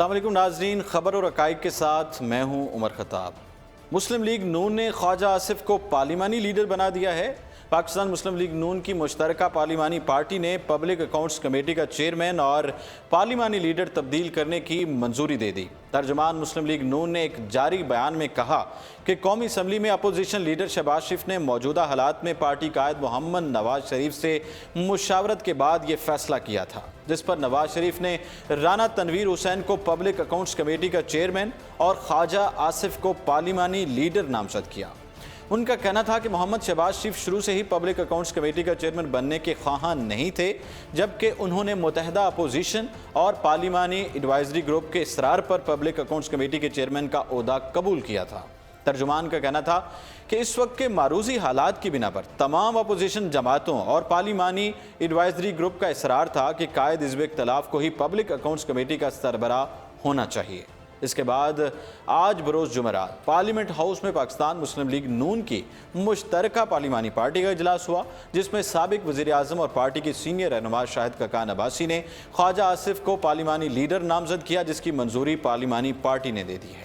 السلام علیکم ناظرین، خبر اور حقائق کے ساتھ میں ہوں عمر خطاب۔ مسلم لیگ نون نے خواجہ آصف کو پارلیمانی لیڈر بنا دیا ہے۔ پاکستان مسلم لیگ نون کی مشترکہ پارلیمانی پارٹی نے پبلک اکاؤنٹس کمیٹی کا چیئرمین اور پارلیمانی لیڈر تبدیل کرنے کی منظوری دے دی۔ ترجمان مسلم لیگ نون نے ایک جاری بیان میں کہا کہ قومی اسمبلی میں اپوزیشن لیڈر شہباز شریف نے موجودہ حالات میں پارٹی قائد محمد نواز شریف سے مشاورت کے بعد یہ فیصلہ کیا تھا، جس پر نواز شریف نے رانا تنویر حسین کو پبلک اکاؤنٹس کمیٹی کا چیئرمین اور خواجہ آصف کو پارلیمانی لیڈر نامزد کیا۔ ان کا کہنا تھا کہ محمد شہباز شریف شروع سے ہی پبلک اکاؤنٹس کمیٹی کا چیئرمین بننے کے خواہاں نہیں تھے، جبکہ انہوں نے متحدہ اپوزیشن اور پارلیمانی ایڈوائزری گروپ کے اصرار پر پبلک اکاؤنٹس کمیٹی کے چیئرمین کا عہدہ قبول کیا تھا۔ ترجمان کا کہنا تھا کہ اس وقت کے معروضی حالات کی بنا پر تمام اپوزیشن جماعتوں اور پارلیمانی ایڈوائزری گروپ کا اصرار تھا کہ قائد حزب اختلاف کو ہی پبلک اکاؤنٹس کمیٹی کا سربراہ ہونا چاہیے۔ اس کے بعد آج بروز جمعرات پارلیمنٹ ہاؤس میں پاکستان مسلم لیگ نون کی مشترکہ پارلیمانی پارٹی کا اجلاس ہوا، جس میں سابق وزیر اعظم اور پارٹی کے سینئر رہنما شاہد کاکان عباسی نے خواجہ آصف کو پارلیمانی لیڈر نامزد کیا، جس کی منظوری پارلیمانی پارٹی نے دے دی ہے۔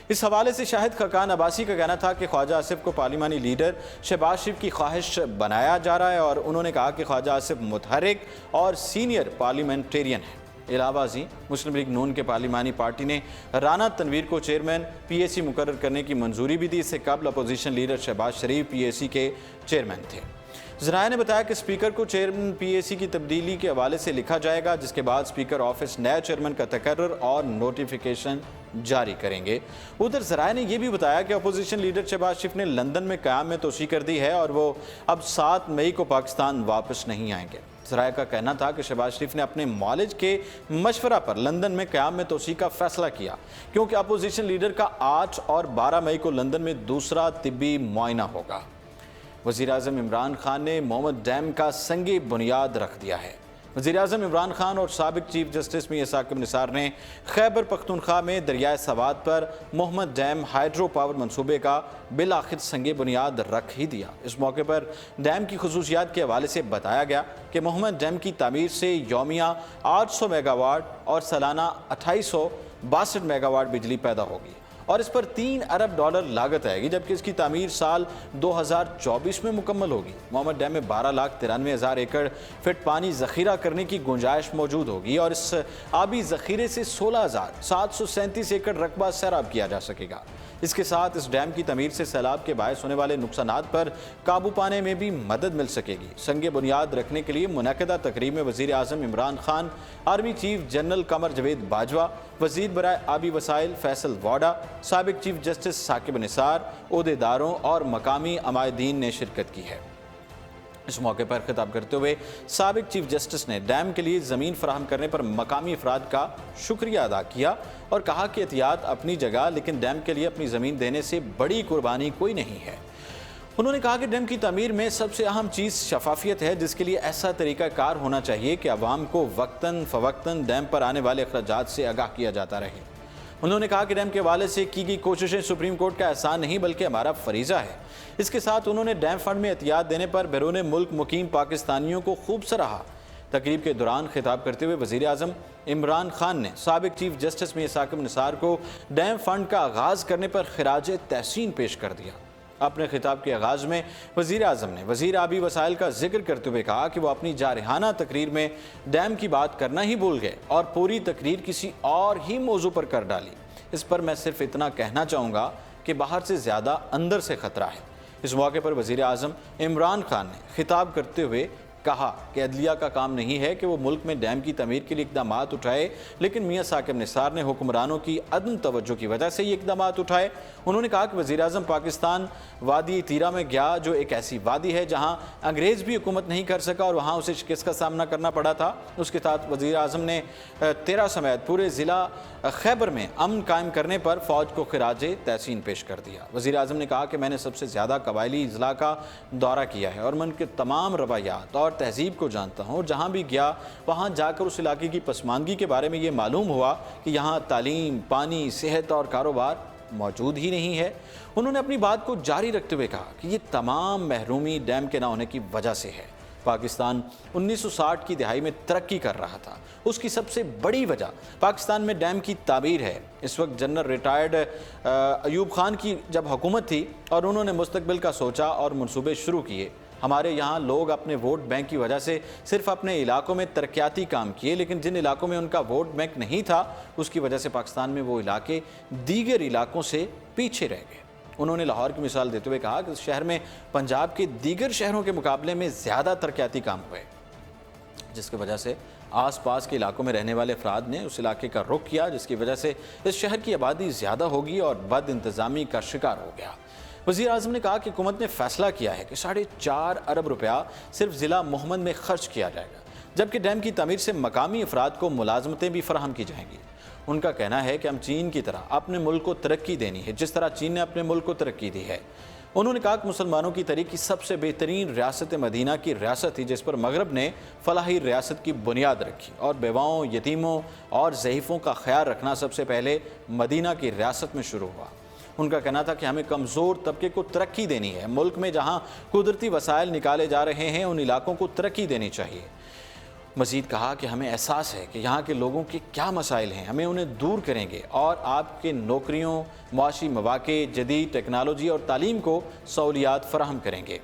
اس حوالے سے شاہد کاکان عباسی کا کہنا تھا کہ خواجہ آصف کو پارلیمانی لیڈر شہباز شریف کی خواہش بنایا جا رہا ہے، اور انہوں نے کہا کہ خواجہ آصف متحرک اور سینئر پارلیمنٹیرین ہیں۔ علاوہ ازیں مسلم لیگ نون کے پارلیمانی پارٹی نے رانا تنویر کو چیئرمین پی اے سی مقرر کرنے کی منظوری بھی دی۔ اس سے قبل اپوزیشن لیڈر شہباز شریف پی اے سی کے چیئرمین تھے۔ ذرائع نے بتایا کہ اسپیکر کو چیئرمین پی اے سی کی تبدیلی کے حوالے سے لکھا جائے گا، جس کے بعد اسپیکر آفس نئے چیئرمین کا تقرر اور نوٹیفیکیشن جاری کریں گے۔ ادھر ذرائع نے یہ بھی بتایا کہ اپوزیشن لیڈر شہباز شریف نے لندن میں قیام میں توسیع کر دی ہے اور وہ اب 7 مئی کو پاکستان واپس نہیں آئیں گے۔ ذرائع کا کہنا تھا کہ شہباز شریف نے اپنے معالج کے مشورہ پر لندن میں قیام میں توسیع کا فیصلہ کیا، کیونکہ اپوزیشن لیڈر کا 8 اور 12 مئی کو لندن میں دوسرا طبی معائنہ ہوگا۔ وزیر اعظم عمران خان نے محمد ڈیم کا سنگ بنیاد رکھ دیا ہے۔ وزیر اعظم عمران خان اور سابق چیف جسٹس میاں ثاقب نثار نے خیبر پختونخوا میں دریائے سوات پر محمد ڈیم ہائیڈرو پاور منصوبے کا بالآخر سنگ بنیاد رکھ ہی دیا۔ اس موقع پر ڈیم کی خصوصیات کے حوالے سے بتایا گیا کہ محمد ڈیم کی تعمیر سے یومیہ 800 میگا واٹ اور سالانہ 2862 میگا واٹ بجلی پیدا ہوگی، اور اس پر $3 ارب لاگت آئے گی، جبکہ اس کی تعمیر سال 2024 میں مکمل ہوگی۔ محمد ڈیم میں 12,93,000 ایکڑ فٹ پانی ذخیرہ کرنے کی گنجائش موجود ہوگی، اور اس آبی ذخیرے سے 16,737 ایکڑ رقبہ سیراب کیا جا سکے گا۔ اس کے ساتھ اس ڈیم کی تعمیر سے سیلاب کے باعث ہونے والے نقصانات پر قابو پانے میں بھی مدد مل سکے گی۔ سنگ بنیاد رکھنے کے لیے منعقدہ تقریب میں وزیر اعظم Imran Khan, army chief general Qamar Javed Bajwa, وزیر برائے آبی وسائل فیصل واڈا، سابق چیف جسٹس ثاقب نثار، عہدیداروں اور مقامی عمائدین نے شرکت کی ہے۔ اس موقع پر خطاب کرتے ہوئے سابق چیف جسٹس نے ڈیم کے لیے زمین فراہم کرنے پر مقامی افراد کا شکریہ ادا کیا اور کہا کہ احتیاط اپنی جگہ، لیکن ڈیم کے لیے اپنی زمین دینے سے بڑی قربانی کوئی نہیں ہے۔ انہوں نے کہا کہ ڈیم کی تعمیر میں سب سے اہم چیز شفافیت ہے، جس کے لیے ایسا طریقہ کار ہونا چاہیے کہ عوام کو وقتاً فوقتاً ڈیم پر آنے والے اخراجات سے آگاہ کیا جاتا رہے۔ انہوں نے کہا کہ ڈیم کے حوالے سے کی گئی کوششیں سپریم کورٹ کا احسان نہیں بلکہ ہمارا فریضہ ہے۔ اس کے ساتھ انہوں نے ڈیم فنڈ میں احتیاط دینے پر بیرون ملک مقیم پاکستانیوں کو خوب سراہا۔ تقریب کے دوران خطاب کرتے ہوئے وزیر اعظم عمران خان نے سابق چیف جسٹس میاں ثاقب نثار کو ڈیم فنڈ کا آغاز کرنے پر خراج تحسین پیش کر دیا۔ اپنے خطاب کے آغاز میں وزیر اعظم نے وزیر آبی وسائل کا ذکر کرتے ہوئے کہا کہ وہ اپنی جارحانہ تقریر میں ڈیم کی بات کرنا ہی بھول گئے اور پوری تقریر کسی اور ہی موضوع پر کر ڈالی۔ اس پر میں صرف اتنا کہنا چاہوں گا کہ باہر سے زیادہ اندر سے خطرہ ہے۔ اس موقع پر وزیر اعظم عمران خان نے خطاب کرتے ہوئے کہا کہ عدلیہ کا کام نہیں ہے کہ وہ ملک میں ڈیم کی تعمیر کے لیے اقدامات اٹھائے، لیکن میاں ثاقب نثار نے حکمرانوں کی عدم توجہ کی وجہ سے یہ اقدامات اٹھائے۔ انہوں نے کہا کہ وزیر اعظم پاکستان وادی تیرا میں گیا، جو ایک ایسی وادی ہے جہاں انگریز بھی حکومت نہیں کر سکا اور وہاں اسے شکست کا سامنا کرنا پڑا تھا۔ اس کے ساتھ وزیر اعظم نے 13 سمیت پورے ضلع خیبر میں امن قائم کرنے پر فوج کو خراج تحسین پیش کر دیا۔ وزیر اعظم نے کہا کہ میں نے سب سے زیادہ قبائلی اضلاع کا دورہ کیا ہے اور میں ان کے تمام روایات اور تہذیب کو جانتا ہوں، اور جہاں بھی گیا وہاں جا کر اس علاقے کی پسماندگی کے بارے میں یہ معلوم ہوا کہ یہاں تعلیم، پانی، صحت اور کاروبار موجود ہی نہیں ہے۔ انہوں نے اپنی بات کو جاری رکھتے ہوئے کہا کہ یہ تمام محرومی ڈیم کے نہ ہونے کی وجہ سے ہے۔ پاکستان 1960 کی دہائی میں ترقی کر رہا تھا۔ اس کی سب سے بڑی وجہ پاکستان میں ڈیم کی تعمیر ہے۔ اس وقت جنرل ریٹائرڈ ایوب خان کی جب حکومت تھی اور انہوں نے مستقبل کا سوچا اور منصوبے شروع کیے۔ ہمارے یہاں لوگ اپنے ووٹ بینک کی وجہ سے صرف اپنے علاقوں میں ترقیاتی کام کیے، لیکن جن علاقوں میں ان کا ووٹ بینک نہیں تھا اس کی وجہ سے پاکستان میں وہ علاقے دیگر علاقوں سے پیچھے رہ گئے۔ انہوں نے لاہور کی مثال دیتے ہوئے کہا کہ اس شہر میں پنجاب کے دیگر شہروں کے مقابلے میں زیادہ ترقیاتی کام ہوئے، جس کی وجہ سے آس پاس کے علاقوں میں رہنے والے افراد نے اس علاقے کا رخ کیا، جس کی وجہ سے اس شہر کی آبادی زیادہ ہوگی اور بد انتظامی کا شکار ہو گیا۔ وزیر اعظم نے کہا کہ حکومت نے فیصلہ کیا ہے کہ 4.5 ارب روپیہ صرف ضلع محمد میں خرچ کیا جائے گا، جبکہ ڈیم کی تعمیر سے مقامی افراد کو ملازمتیں بھی فراہم کی جائیں گی۔ ان کا کہنا ہے کہ ہم چین کی طرح اپنے ملک کو ترقی دینی ہے جس طرح چین نے اپنے ملک کو ترقی دی ہے۔ انہوں نے کہا کہ مسلمانوں کی تاریخ کی سب سے بہترین ریاست مدینہ کی ریاست تھی، جس پر مغرب نے فلاحی ریاست کی بنیاد رکھی، اور بیواؤں، یتیموں اور ضعیفوں کا خیال رکھنا سب سے پہلے مدینہ کی ریاست میں شروع ہوا۔ ان کا کہنا تھا کہ ہمیں کمزور طبقے کو ترقی دینی ہے۔ ملک میں جہاں قدرتی وسائل نکالے جا رہے ہیں ان علاقوں کو ترقی دینی چاہیے۔ مزید کہا کہ ہمیں احساس ہے کہ یہاں کے لوگوں کے کیا مسائل ہیں، ہمیں انہیں دور کریں گے اور آپ کے نوکریوں، معاشی مواقع، جدید ٹیکنالوجی اور تعلیم کو سہولیات فراہم کریں گے۔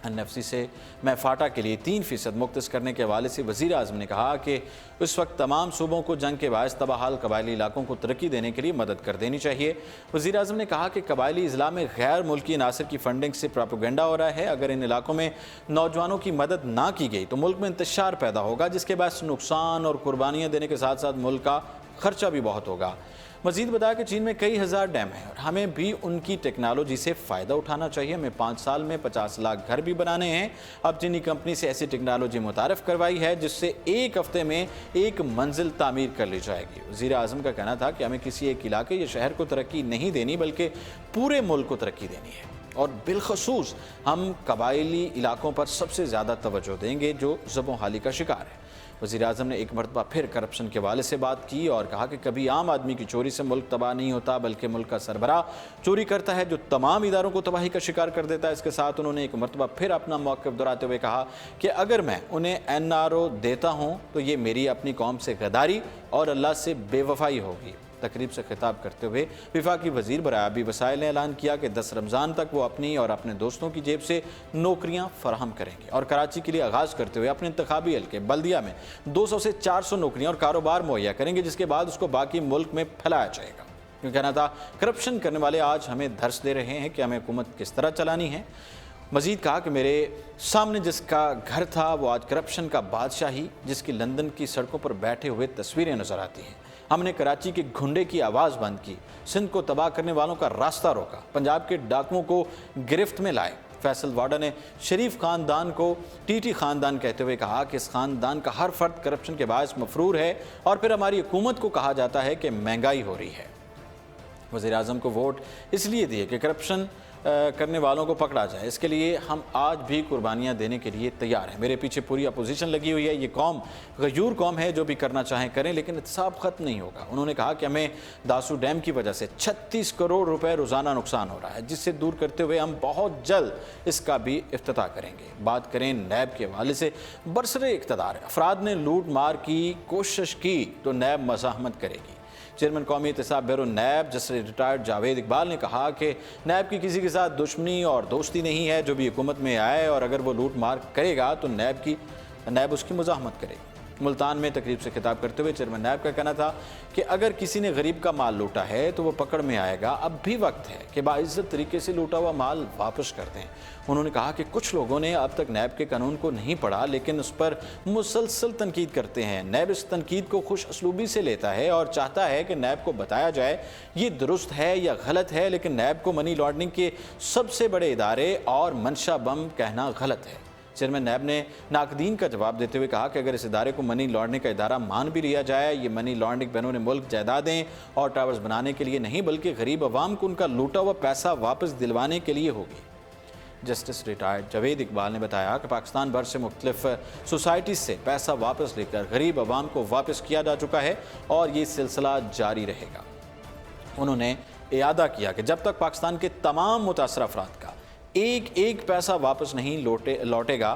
NFC سے میں فاٹا کے لیے 3% مختص کرنے کے حوالے سے وزیر اعظم نے کہا کہ اس وقت تمام صوبوں کو جنگ کے باعث تباہ قبائلی علاقوں کو ترقی دینے کے لیے مدد کر دینی چاہیے۔ وزیر اعظم نے کہا کہ قبائلی اضلاع میں غیر ملکی عناصر کی فنڈنگ سے پروپیگنڈا ہو رہا ہے۔ اگر ان علاقوں میں نوجوانوں کی مدد نہ کی گئی تو ملک میں انتشار پیدا ہوگا، جس کے باعث نقصان اور قربانیاں دینے کے ساتھ ساتھ ملک کا خرچہ بھی بہت ہوگا۔ مزید بتایا کہ چین میں کئی ہزار ڈیم ہیں اور ہمیں بھی ان کی ٹیکنالوجی سے فائدہ اٹھانا چاہیے۔ ہمیں 5 سال میں 50 لاکھ گھر بھی بنانے ہیں۔ اب چینی کمپنی سے ایسی ٹیکنالوجی متعارف کروائی ہے جس سے 1 ہفتے میں 1 منزل تعمیر کر لی جائے گی۔ وزیر اعظم کا کہنا تھا کہ ہمیں کسی ایک علاقے یا شہر کو ترقی نہیں دینی بلکہ پورے ملک کو ترقی دینی ہے، اور بالخصوص ہم قبائلی علاقوں پر سب سے زیادہ توجہ دیں گے جو ذبح حالی کا شکار ہے۔ وزیر اعظم نے ایک مرتبہ پھر کرپشن کے حوالے سے بات کی اور کہا کہ کبھی عام آدمی کی چوری سے ملک تباہ نہیں ہوتا بلکہ ملک کا سربراہ چوری کرتا ہے جو تمام اداروں کو تباہی کا شکار کر دیتا ہے۔ اس کے ساتھ انہوں نے ایک مرتبہ پھر اپنا موقف دہراتے ہوئے کہا کہ اگر میں انہیں NRO دیتا ہوں تو یہ میری اپنی قوم سے غداری اور اللہ سے بے وفائی ہوگی۔ تقریب سے خطاب کرتے ہوئے وفاقی وزیر برائے آبی وسائل نے اعلان کیا کہ 10 رمضان تک وہ اپنی اور اپنے دوستوں کی جیب سے نوکریاں فراہم کریں گے، اور کراچی کے لیے آغاز کرتے ہوئے اپنے انتخابی حلقے بلدیہ میں 200 سے 400 نوکریاں اور کاروبار مہیا کریں گے، جس کے بعد اس کو باقی ملک میں پھیلایا جائے گا۔ کیوں کہنا تھا کرپشن کرنے والے آج ہمیں درس دے رہے ہیں کہ ہمیں حکومت کس طرح چلانی ہے۔ مزید کہا کہ میرے سامنے جس کا گھر تھا وہ آج کرپشن کا بادشاہ ہی، جس کی لندن کی سڑکوں پر بیٹھے ہوئے تصویریں نظر آتی ہیں۔ ہم نے کراچی کے گھنڈے کی آواز بند کی، سندھ کو تباہ کرنے والوں کا راستہ روکا، پنجاب کے ڈاکوؤں کو گرفت میں لائے۔ فیصل واڈا نے شریف خاندان کو TT خاندان کہتے ہوئے کہا کہ اس خاندان کا ہر فرد کرپشن کے باعث مفرور ہے، اور پھر ہماری حکومت کو کہا جاتا ہے کہ مہنگائی ہو رہی ہے۔ وزیر اعظم کو ووٹ اس لیے دیے کہ کرپشن کرنے والوں کو پکڑا جائے، اس کے لیے ہم آج بھی قربانیاں دینے کے لیے تیار ہیں۔ میرے پیچھے پوری اپوزیشن لگی ہوئی ہے، یہ قوم غیور قوم ہے، جو بھی کرنا چاہیں کریں، لیکن احتساب ختم نہیں ہوگا۔ انہوں نے کہا کہ ہمیں داسو ڈیم کی وجہ سے 36 کروڑ روپے روزانہ نقصان ہو رہا ہے، جس سے دور کرتے ہوئے ہم بہت جلد اس کا بھی افتتاح کریں گے۔ بات کریں نیب کے حوالے سے، برسر اقتدار افراد نے لوٹ مار کی کوشش کی تو نیب مزاحمت کرے گی۔ چیئرمین قومی احتساب bureau NAB justice retired Javed Iqbal نے کہا کہ نیب کی کسی کے ساتھ دشمنی اور دوستی نہیں ہے، جو بھی حکومت میں آئے اور اگر وہ لوٹ مار کرے گا تو نیب اس کی مزاحمت کرے گی۔ ملتان میں تقریب سے خطاب کرتے ہوئے چیئرمین نیب کا کہنا تھا کہ اگر کسی نے غریب کا مال لوٹا ہے تو وہ پکڑ میں آئے گا، اب بھی وقت ہے کہ باعزت طریقے سے لوٹا ہوا مال واپس کر دیں۔ انہوں نے کہا کہ کچھ لوگوں نے اب تک نیب کے قانون کو نہیں پڑھا لیکن اس پر مسلسل تنقید کرتے ہیں۔ نیب اس تنقید کو خوش اسلوبی سے لیتا ہے اور چاہتا ہے کہ نیب کو بتایا جائے یہ درست ہے یا غلط ہے، لیکن نیب کو منی لانڈرنگ کے سب سے بڑے ادارے اور منشا بم کہنا غلط ہے۔ چیئرمین نیب نے ناقدین کا جواب دیتے ہوئے کہا کہ اگر اس ادارے کو منی لانڈرنگ کا ادارہ مان بھی لیا جائے، یہ منی لانڈرنگ بیرون ملک جائیدادیں اور ٹاورز بنانے کے لیے نہیں بلکہ غریب عوام کو ان کا لوٹا ہوا پیسہ واپس دلوانے کے لیے ہوگی۔ جسٹس ریٹائرڈ جاوید اقبال نے بتایا کہ پاکستان بھر سے مختلف سوسائٹیز سے پیسہ واپس لے کر غریب عوام کو واپس کیا جا چکا ہے اور یہ سلسلہ جاری رہے گا۔ انہوں نے اعادہ کیا کہ جب تک پاکستان کے تمام متاثرہ افراد کا ایک پیسہ واپس نہیں لوٹے گا